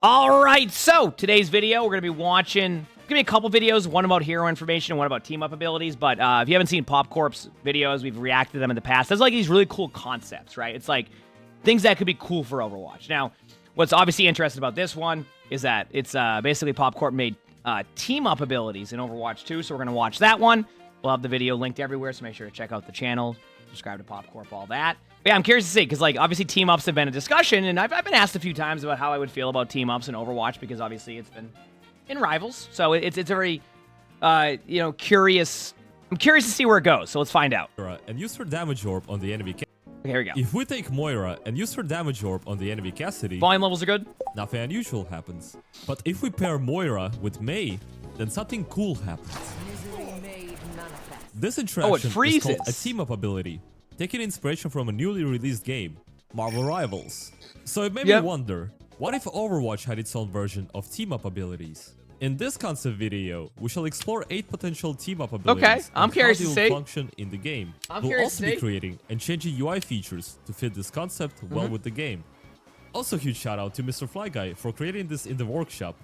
All right, so today's video, we're going to be watching, a couple videos, one about hero information and one about team-up abilities, but if you haven't seen Popcorp's videos, we've reacted to them in the past. There's like these really cool concepts, right? It's like things that could be cool for Overwatch. Now, what's obviously interesting about this one is that it's basically Popcorp made team-up abilities in Overwatch 2, so we're going to watch that one. We'll have the video linked everywhere, so make sure to check out the channel, subscribe to Popcorp, all that. But yeah, I'm curious to see, because like obviously team-ups have been a discussion, and I've been asked a few times about how I would feel about team-ups in Overwatch, because obviously it's been in Rivals, so it's a very, curious. I'm curious to see where it goes, so let's find out. And use her damage orb on the enemy. Okay, here we go. If we take Moira and use her damage orb on the enemy Cassidy, Volume levels are good. Nothing unusual happens. But if we pair Moira with Mei, then something cool happens. This interaction is called a team-up ability, taking inspiration from a newly released game, Marvel Rivals. So it made me wonder, what if Overwatch had its own version of team-up abilities? In this concept video, we shall explore 8 potential team-up abilities. Okay, I'm curious to see. Function in the game. We'll also be creating and changing UI features to fit this concept well with the game. Also, huge shout out to Mr. Fly Guy for creating this in the workshop.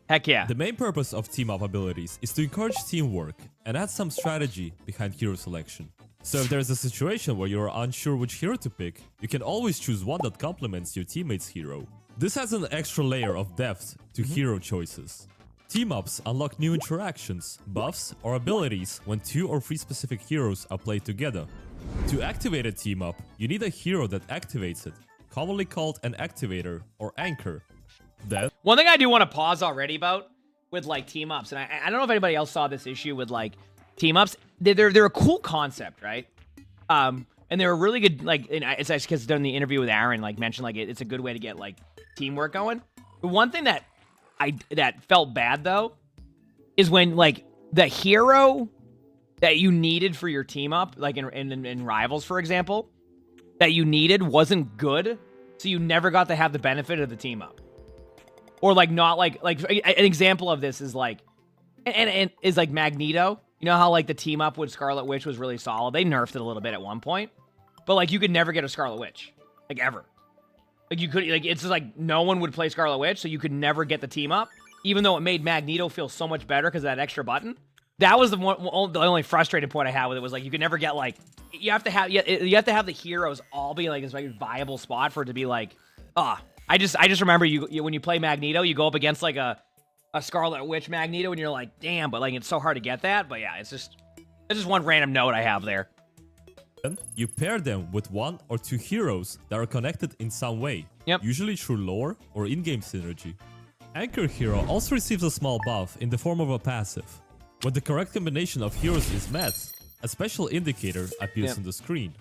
Heck yeah. The main purpose of team-up abilities is to encourage teamwork and add some strategy behind hero selection. So if there's a situation where you're unsure which hero to pick, you can always choose one that complements your teammate's hero. This adds an extra layer of depth to hero choices. Team-ups unlock new interactions, buffs, or abilities when 2 or 3 specific heroes are played together. To activate a team-up, you need a hero that activates it, commonly called an activator or anchor. Then, one thing I do want to pause already about with like team-ups, and I don't know if anybody else saw this issue with like team-ups. They're a cool concept, right? And they're a really good, like, it's actually because done the interview with Aaron, like mentioned like it's a good way to get like teamwork going. The one thing that that felt bad though is when like the hero that you needed for your team up, like in Rivals, for example, that you needed wasn't good, so you never got to have the benefit of the team up. Or like not like an example of this is like and is like Magneto. You know how like the team up with Scarlet Witch was really solid? They nerfed it a little bit at one point. But like you could never get a Scarlet Witch. Like ever. Like you could like it's just like no one would play Scarlet Witch, so you could never get the team up. Even though it made Magneto feel so much better because of that extra button. That was the only frustrating point I had with it, was like you could never get like you have to have the heroes all be like this like viable spot for it to be like, I just remember you when you play Magneto, you go up against like a Scarlet Witch Magneto, and you're like, damn, but like it's so hard to get that. But yeah, it's just one random note I have there. Then you pair them with 1 or 2 heroes that are connected in some way, usually through lore or in-game synergy. Anchor hero also receives a small buff in the form of a passive. When the correct combination of heroes is met, a special indicator appears on the screen.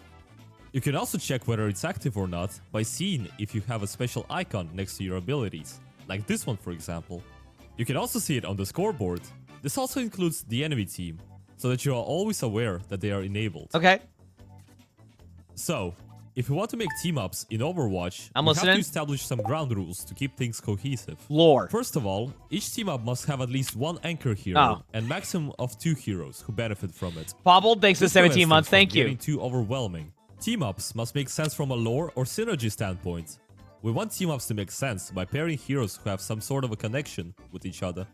You can also check whether it's active or not by seeing if you have a special icon next to your abilities, like this one for example. You can also see it on the scoreboard. This also includes the enemy team, so that you are always aware that they are enabled. Okay. So, if you want to make team-ups in Overwatch, you have to establish some ground rules to keep things cohesive. Lore. First of all, each team-up must have at least 1 anchor hero and maximum of 2 heroes who benefit from it. Pobble, thanks for 17 months, thank you. Getting too overwhelming. Team-ups must make sense from a lore or synergy standpoint. We want team-ups to make sense by pairing heroes who have some sort of a connection with each other.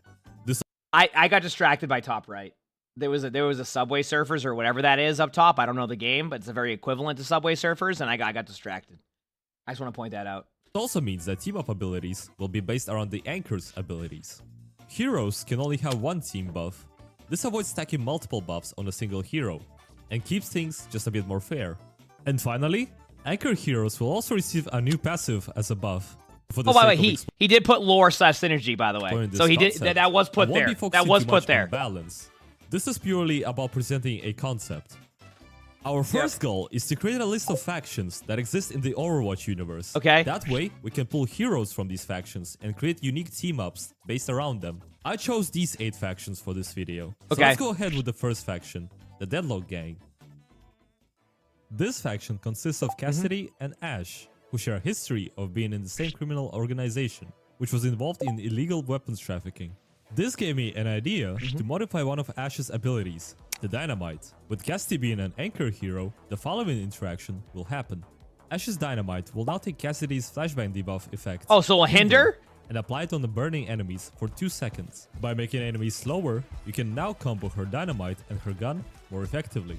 I got distracted by top right. There was a Subway Surfers or whatever that is up top. I don't know the game, but it's a very equivalent to Subway Surfers, and I got distracted. I just want to point that out. It also means that team-up abilities will be based around the anchor's abilities. Heroes can only have 1 team buff. This avoids stacking multiple buffs on a single hero, and keeps things just a bit more fair. And finally, anchor heroes will also receive a new passive as a buff. By the way, he did put lore / synergy, by the way. So he did that was put there. That was put there. Balance. This is purely about presenting a concept. Our first goal is to create a list of factions that exist in the Overwatch universe. Okay. That way, we can pull heroes from these factions and create unique team-ups based around them. I chose these 8 factions for this video. So let's go ahead with the first faction, the Deadlock Gang. This faction consists of Cassidy and Ashe, who share a history of being in the same criminal organization, which was involved in illegal weapons trafficking. This gave me an idea to modify one of Ashe's abilities, the Dynamite. With Cassidy being an anchor hero, the following interaction will happen. Ashe's Dynamite will now take Cassidy's flashbang debuff effect. Oh, so a hinder? and apply it on the burning enemies for 2 seconds. By making enemies slower, you can now combo her dynamite and her gun more effectively.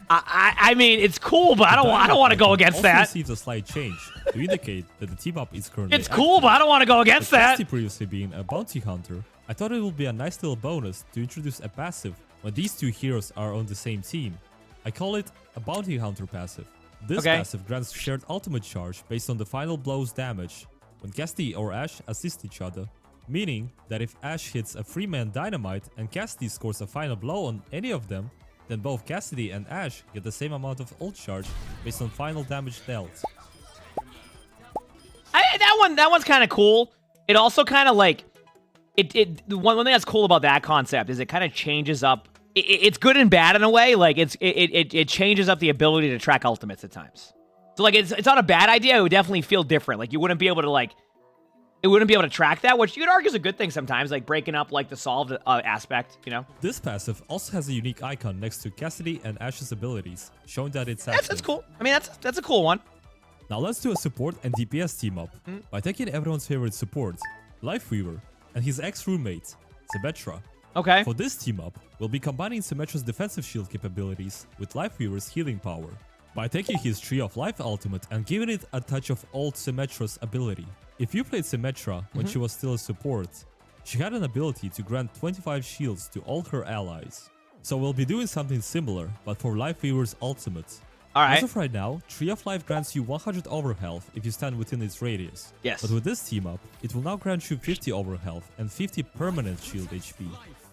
I mean, it's cool, but I don't want to go against also that. Receives a slight change to indicate that the team up is currently It's cool, but I don't want to go against that. Previously being a bounty hunter, I thought it would be a nice little bonus to introduce a passive when these two heroes are on the same team. I call it a bounty hunter passive. This passive grants shared ultimate charge based on the final blow's damage when Cassidy or Ashe assist each other, meaning that if Ashe hits a 3-man dynamite and Cassidy scores a final blow on any of them, then both Cassidy and Ashe get the same amount of ult charge based on final damage dealt. That one's kind of cool. It also kind of like the one thing that's cool about that concept is it kind of changes up. It's good and bad in a way. Like it changes up the ability to track ultimates at times. So like it's not a bad idea. It would definitely feel different. Like you wouldn't be able to track that, which you could argue is a good thing sometimes, like breaking up like the solved aspect, you know? This passive also has a unique icon next to Cassidy and Ashe's abilities, showing that it's active. That's cool. I mean, that's a cool one. Now let's do a support and DPS team up by taking everyone's favorite support, Lifeweaver, and his ex-roommate, Symmetra. Okay. For this team up, we'll be combining Symmetra's defensive shield capabilities with Lifeweaver's healing power by taking his Tree of Life ultimate and giving it a touch of old Symmetra's ability. If you played Symmetra when she was still a support, she had an ability to grant 25 shields to all her allies. So we'll be doing something similar, but for Lifeweaver's ultimate. Alright. As of right now, Tree of Life grants you 100 overhealth if you stand within its radius. Yes. But with this team up, it will now grant you 50 overhealth and 50 permanent shield HP,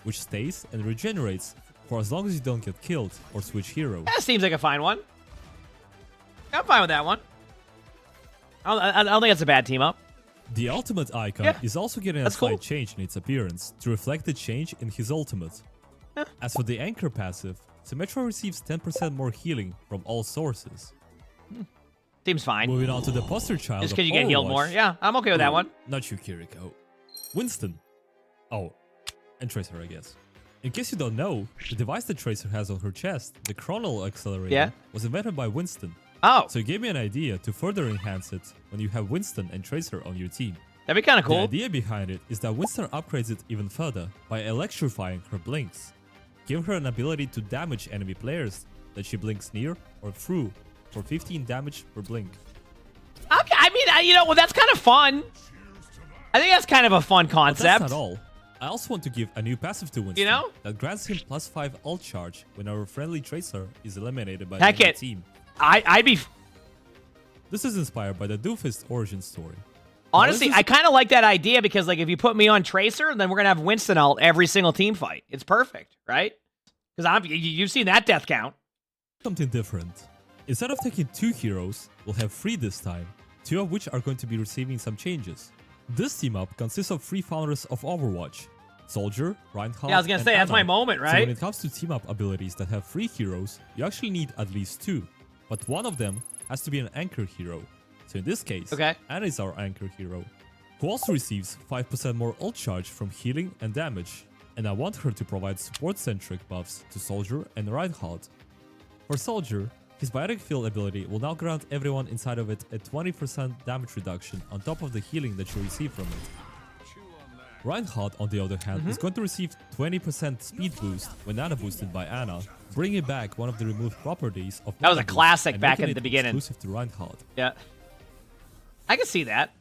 which stays and regenerates for as long as you don't get killed or switch hero. That seems like a fine one. I'm fine with that one. I don't think that's a bad team up. The ultimate icon is also getting a slight change in its appearance to reflect the change in his ultimate. As for the Anchor passive, Symmetra receives 10% more healing from all sources. Seems fine. Moving on to the poster child. Just because you get healed more. Yeah, I'm okay with that one. Not you, Kiriko. Winston. Oh, and Tracer, I guess. In case you don't know, the device that Tracer has on her chest, the Chronal Accelerator, was invented by Winston. Oh. So it gave me an idea to further enhance it when you have Winston and Tracer on your team. That'd be kind of cool. The idea behind it is that Winston upgrades it even further by electrifying her blinks, giving her an ability to damage enemy players that she blinks near or through for 15 damage per blink. Okay, I mean, you know, well, that's kind of fun. I think that's kind of a fun concept. But that's not all. I also want to give a new passive to Winston that grants him +5 ult charge when our friendly Tracer is eliminated by the enemy team. I'd be... This is inspired by the Doofist origin story. Honestly, I kind of like that idea because, like, if you put me on Tracer, then we're going to have Winston ult every single team fight. It's perfect, right? Because you've seen that death count. Something different. Instead of taking 2 heroes, we'll have 3 this time, 2 of which are going to be receiving some changes. This team up consists of 3 founders of Overwatch, Soldier, Reinhardt, yeah, I was going to say, that's my moment, right? So when it comes to team up abilities that have 3 heroes, you actually need at least 2. But one of them has to be an anchor hero. So in this case, Ana is our anchor hero, who also receives 5% more ult charge from healing and damage. And I want her to provide support-centric buffs to Soldier and Reinhardt. For Soldier, his Biotic Field ability will now grant everyone inside of it a 20% damage reduction on top of the healing that you receive from it. Reinhardt, on the other hand, is going to receive 20% speed boost when Ana boosted by Ana, bringing back one of the removed properties of that was a classic back at the beginning. Exclusive to Reinhardt. Yeah, I can see that.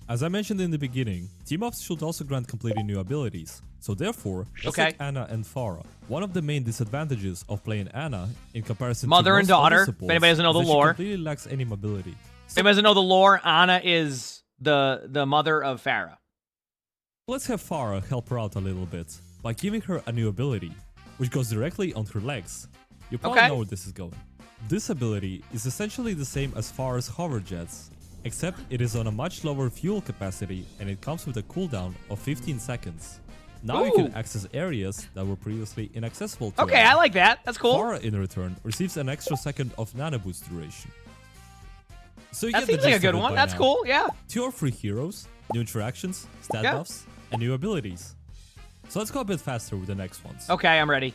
As I mentioned in the beginning, team-ups should also grant completely new abilities. So therefore, just like Ana and Pharah, one of the main disadvantages of playing Ana in comparison Mother to and daughter, if anybody doesn't know the lore. She completely lacks any mobility. If anybody doesn't know the lore, Ana is the mother of Pharah. Let's have Pharah help her out a little bit by giving her a new ability, which goes directly on her legs. You probably know where this is going. This ability is essentially the same as Pharah's hover jets, except it is on a much lower fuel capacity and it comes with a cooldown of 15 seconds. Now you can access areas that were previously inaccessible to I like that. That's cool. Pharah, in return, receives an extra second of nano boost duration. So you that get seems like a good one. That's cool, yeah. 2 or 3 heroes, new interactions, stat buffs, and new abilities. So let's go a bit faster with the next ones. Okay, I'm ready.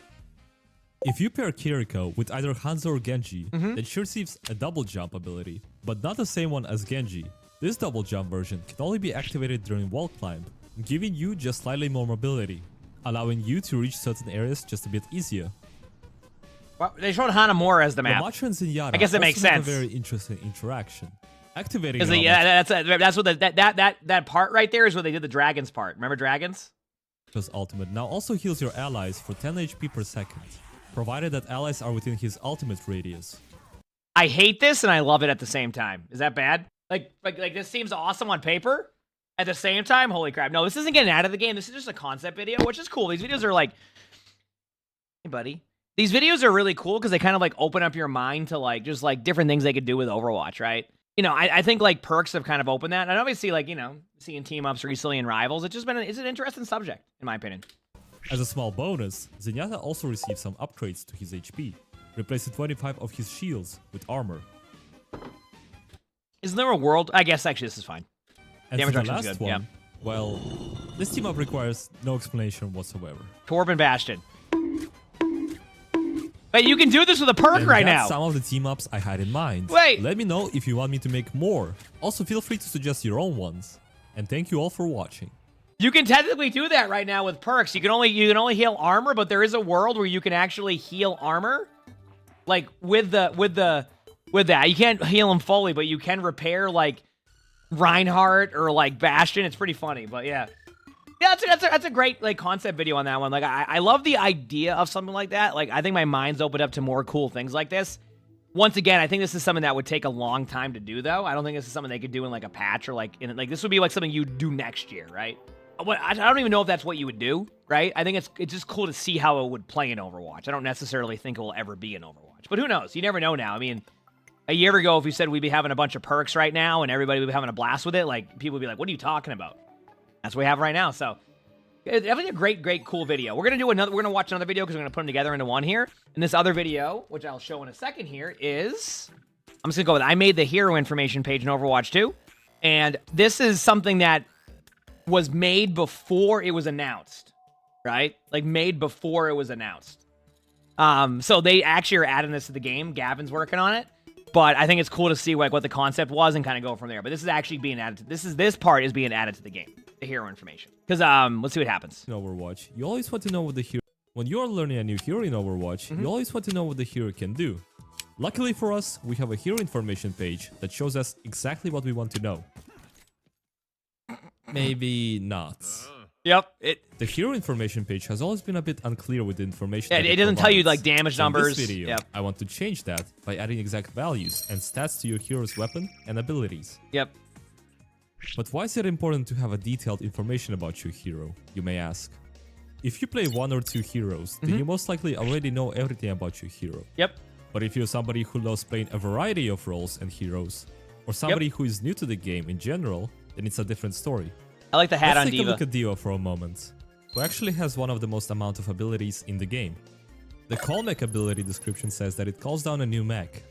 If you pair Kiriko with either Hanzo or Genji, then she receives a double jump ability, but not the same one as Genji. This double jump version can only be activated during wall climb, giving you just slightly more mobility, allowing you to reach certain areas just a bit easier. Well, they showed Hanamura as the map. Yamacha and Zenyatta I guess that makes also have sense. a very interesting interaction. Activating that's what that part right there is where they did the dragons part. Remember dragons? Yamcha's ultimate now also heals your allies for 10 HP per second, provided that allies are within his ultimate radius. I hate this and I love it at the same time. Is that bad? Like this seems awesome on paper. At the same time, holy crap. No, this isn't getting out of the game. This is just a concept video, which is cool. These videos are like, hey buddy. These videos are really cool because they kind of like open up your mind to like just like different things they could do with Overwatch, right? You know, I think like perks have kind of opened that. And obviously like, you know, seeing team ups recently and rivals, it's an interesting subject, in my opinion. As a small bonus, Zenyatta also received some upgrades to his HP, replacing 25 of his shields with armor. Isn't there a world? I guess actually this is fine. And Damage for the reduction last is good. one, Yep. well, this team up requires no explanation whatsoever. Torb and Bastion. Wait, you can do this with a perk right now. Some of the team ups I had in mind. Wait. Let me know if you want me to make more. Also, feel free to suggest your own ones. And thank you all for watching. You can technically do that right now with perks. You can only heal armor, but there is a world where you can actually heal armor, like with that. You can't heal them fully, but you can repair like Reinhardt or like Bastion. It's pretty funny, but yeah. Yeah, that's a great like concept video on that one. Like I love the idea of something like that. Like I think my mind's opened up to more cool things like this. Once again, I think this is something that would take a long time to do, though. I don't think this is something they could do in like a patch or like this would be like something you'd do next year, right? I don't even know if that's what you would do, right? I think it's just cool to see how it would play in Overwatch. I don't necessarily think it will ever be in Overwatch, but who knows? You never know now. I mean, a year ago, if we said we'd be having a bunch of perks right now and everybody would be having a blast with it, like people would be like, "What are you talking about?" That's what we have right now. So it's definitely a great, cool video. We're gonna watch another video because we're gonna put them together into one here. And this other video, which I'll show in a second here, is I'm just gonna go with I made the hero information page in Overwatch 2, and this is something that was made before it was announced, right? Like made before it was announced. So they actually are adding this to the game. Gavin's working on it. But I think it's cool to see like what the concept was and kind of go from there. But this is actually being added to this part is being added to the game, the hero information. Because let's see what happens. In Overwatch, you always want to know what the hero. When you are learning a new hero in Overwatch, you always want to know what the hero can do. Luckily for us, we have a hero information page that shows us exactly what we want to know. Maybe not. Yep. The hero information page has always been a bit unclear with the information. Yeah, it doesn't tell you like damage numbers. In this video, I want to change that by adding exact values and stats to your hero's weapon and abilities. Yep. But why is it important to have a detailed information about your hero, you may ask? If you play one or two heroes, then you most likely already know everything about your hero. Yep. But if you're somebody who loves playing a variety of roles and heroes, or somebody who is new to the game in general, then it's a different story. I like the hat on Let's take Diva. a look at Diva for a moment, who actually has one of the most amount of abilities in the game. The call mech ability description says that it calls down a new mech,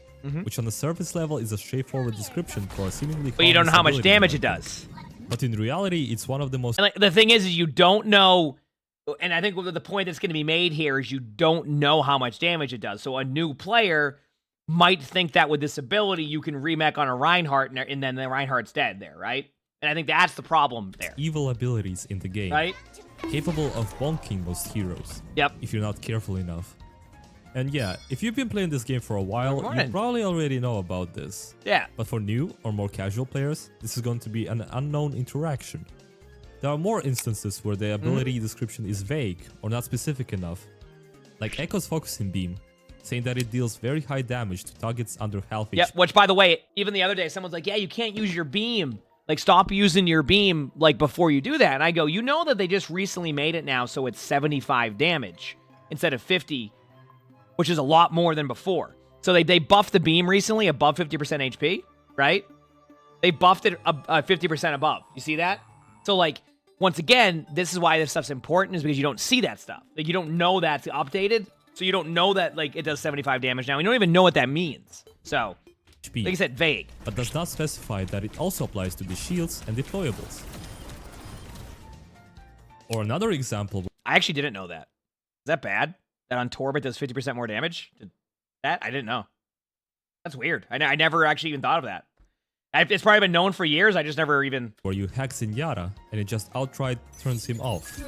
which on the surface level is a straightforward description for a seemingly But you don't know how much damage it does. But in reality, it's one of the most... And like, the thing is you don't know, and I think the point that's going to be made here is you don't know how much damage it does. So a new player might think that with this ability, you can remech on a Reinhardt, and then the Reinhardt's dead there, right? And I think that's the problem there. Evil abilities in the game. Right? Capable of bonking most heroes. Yep. If you're not careful enough. And yeah, if you've been playing this game for a while, you probably already know about this. Yeah. But for new or more casual players, this is going to be an unknown interaction. There are more instances where the ability description is vague or not specific enough. Like Echo's focusing beam, saying that it deals very high damage to targets under half HP. Yep, which by the way, even the other day, someone's like, yeah, you can't use your beam. Like, stop using your beam, like, before you do that. And I go, you know that they just recently made it now so it's 75 damage instead of 50, which is a lot more than before. So they buffed the beam recently above 50% HP, right? They buffed it 50% above. You see that? So, like, once again, this is why this stuff's important, is because you don't see that stuff. Like, you don't know that's updated, so you don't know that, like, it does 75 damage now. You don't even know what that means. So... like I said, vague. But does not specify that it also applies to the shields and deployables. Or another example... I actually didn't know that. Is that bad? That on Torb it does 50% more damage? That? I didn't know. That's weird. I never actually even thought of that. It's probably been known for years. I just never even... Where you hack Zenyatta and it just outright turns him off.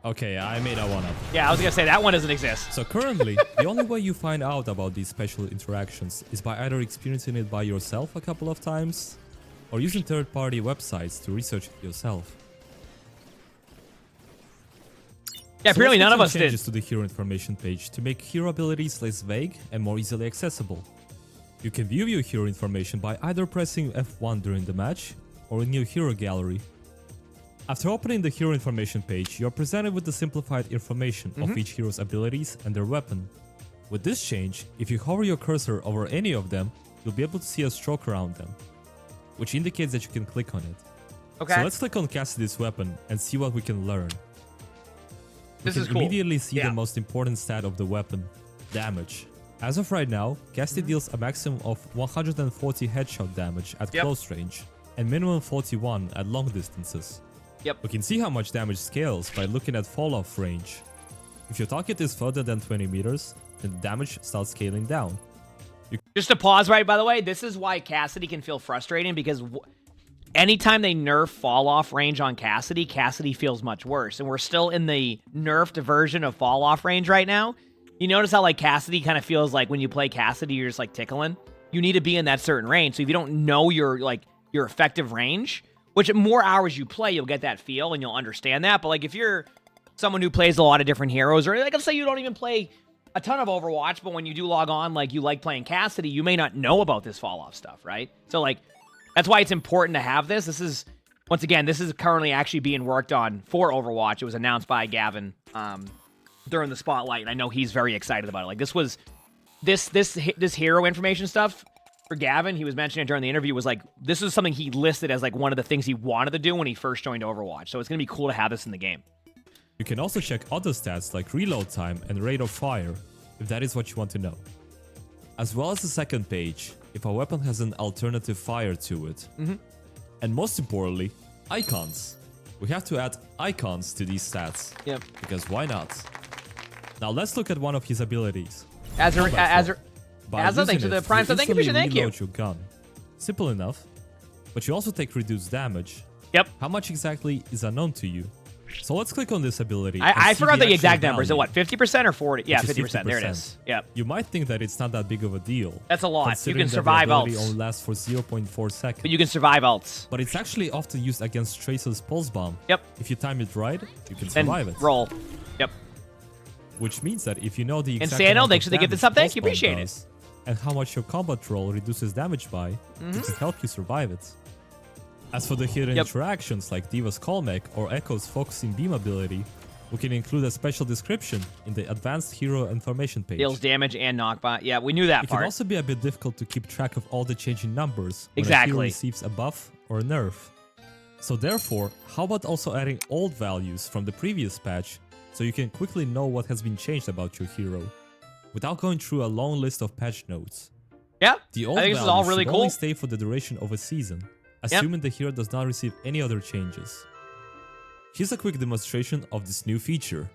Okay, I made that one up. Yeah, I was gonna say that one doesn't exist. So currently, the only way you find out about these special interactions is by either experiencing it by yourself a couple of times or using third-party websites to research it yourself. Yeah, apparently none of us did. Changes to the hero information page to make hero abilities less vague and more easily accessible. You can view your hero information by either pressing F1 during the match or in your hero gallery. After opening the hero information page, you are presented with the simplified information of each hero's abilities and their weapon. With this change, if you hover your cursor over any of them, you'll be able to see a stroke around them, which indicates that you can click on it. Okay. So let's click on Cassidy's weapon and see what we can learn. This we is can cool. immediately see the most important stat of the weapon, damage. As of right now, Cassidy deals a maximum of 140 headshot damage at close range and minimum 41 at long distances. Yep. We can see how much damage scales by looking at fall-off range. If your target is further than 20 meters, then the damage starts scaling down. Just to pause, right, by the way, this is why Cassidy can feel frustrating, because anytime they nerf fall-off range on Cassidy, Cassidy feels much worse. And we're still in the nerfed version of fall-off range right now. You notice how, like, Cassidy kind of feels like when you play Cassidy, you're just, like, tickling? You need to be in that certain range. So if you don't know your effective range... Which more hours you play, you'll get that feel and you'll understand that. But like if you're someone who plays a lot of different heroes, or like let's say you don't even play a ton of Overwatch, but when you do log on, like you like playing Cassidy, you may not know about this fall-off stuff, right? So like that's why it's important to have this. This is, once again, this is currently actually being worked on for Overwatch. It was announced by Gavin during the spotlight, and I know he's very excited about it. Like this was this hero information stuff. For Gavin, he was mentioning it during the interview, was like, this is something he listed as like one of the things he wanted to do when he first joined Overwatch. So it's going to be cool to have this in the game. You can also check other stats like reload time and rate of fire, if that is what you want to know. As well as the second page, if a weapon has an alternative fire to it. And most importantly, icons. We have to add icons to these stats. Yep. Because why not? Now let's look at one of his abilities. Thanks for the Prime, so thank you, Fisher, thank you. Reload your gun. Simple enough, but you also take reduced damage. Yep. How much exactly is unknown to you? So let's click on this ability. I forgot the exact numbers. Is it what, 50% or 40? Yeah, 50%. There it is. Yep. You might think that it's not that big of a deal. That's a lot. You can that survive the ability ults. only lasts for 0.4 seconds. But you can survive ults. But it's actually often used against Tracer's Pulse Bomb. Yep. If you time it right, you can survive it. Roll. Yep. Which means that if you know the exact Sano, amount thanks for the gift. Thank you. Appreciate it. And how much your combat roll reduces damage by, it can help you survive it. As for the hidden interactions like Diva's Callmech or Echo's Focusing Beam ability, we can include a special description in the advanced hero information page. Deals damage and knockback. Yeah, we knew that part. It can also be a bit difficult to keep track of all the changing numbers when exactly. a hero receives a buff or a nerf. So therefore, how about also adding old values from the previous patch so you can quickly know what has been changed about your hero, without going through a long list of patch notes. Yeah, the old I think this is all really cool. Only stay for the duration of a season, assuming the hero does not receive any other changes. Here's a quick demonstration of this new feature.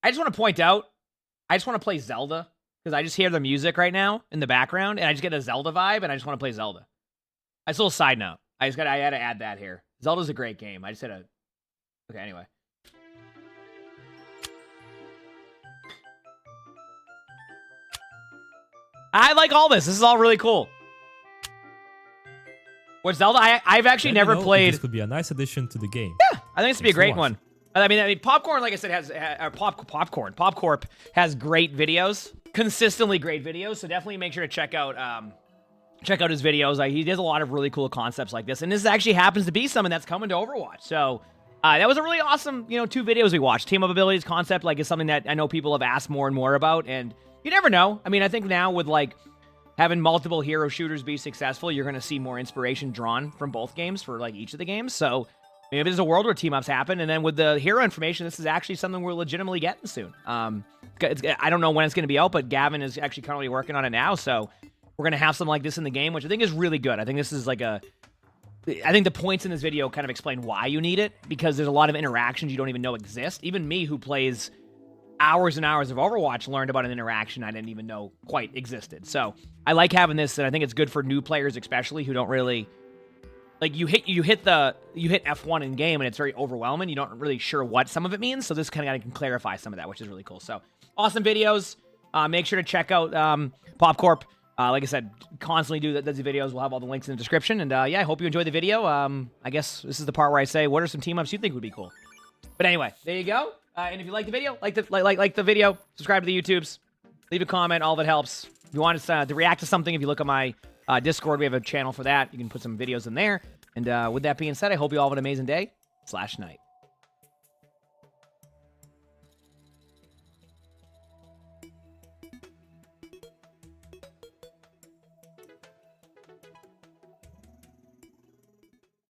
I just want to point out, I just want to play Zelda, because I just hear the music right now in the background, and I just get a Zelda vibe, and I just want to play Zelda. That's a little side note. I had to add that here. Zelda's a great game. I just had to... Okay, anyway. I like all this. This is all really cool. What Zelda? I've actually never played. This could be a nice addition to the game. Yeah, I think this would be a great one. I mean, Popcorn, like I said, has Popcorp has great videos, consistently great videos. So definitely make sure to check out his videos. He does a lot of really cool concepts like this, and this actually happens to be something that's coming to Overwatch. So that was a really awesome, 2 videos we watched. Team up abilities concept is something that I know people have asked more and more about, and you never know. I mean, I think now with having multiple hero shooters be successful, you're going to see more inspiration drawn from both games for each of the games. So maybe there's a world where team ups happen, and then with the hero information, this is actually something we're legitimately getting soon. I don't know when it's going to be out, but Gavin is actually currently working on it now, so we're going to have something like this in the game, which I think is really good. I think this is I think the points in this video kind of explain why you need it, because there's a lot of interactions you don't even know exist. Even me, who plays, hours and hours of Overwatch, learned about an interaction I didn't even know quite existed. So I like having this, and I think it's good for new players, especially who don't really like. You hit F1 in game, and it's very overwhelming. You don't really sure what some of it means. So this kind of can clarify some of that, which is really cool. So awesome videos. Make sure to check out Popcorp. Like I said, constantly do the videos. We'll have all the links in the description. And yeah, I hope you enjoyed the video. I guess this is the part where I say, what are some team ups you think would be cool? But anyway, there you go. And if you like the video, like the video, subscribe to the YouTubes, leave a comment. All that helps. If you want us to react to something, if you look at my Discord, we have a channel for that. You can put some videos in there. And with that being said, I hope you all have an amazing day / night.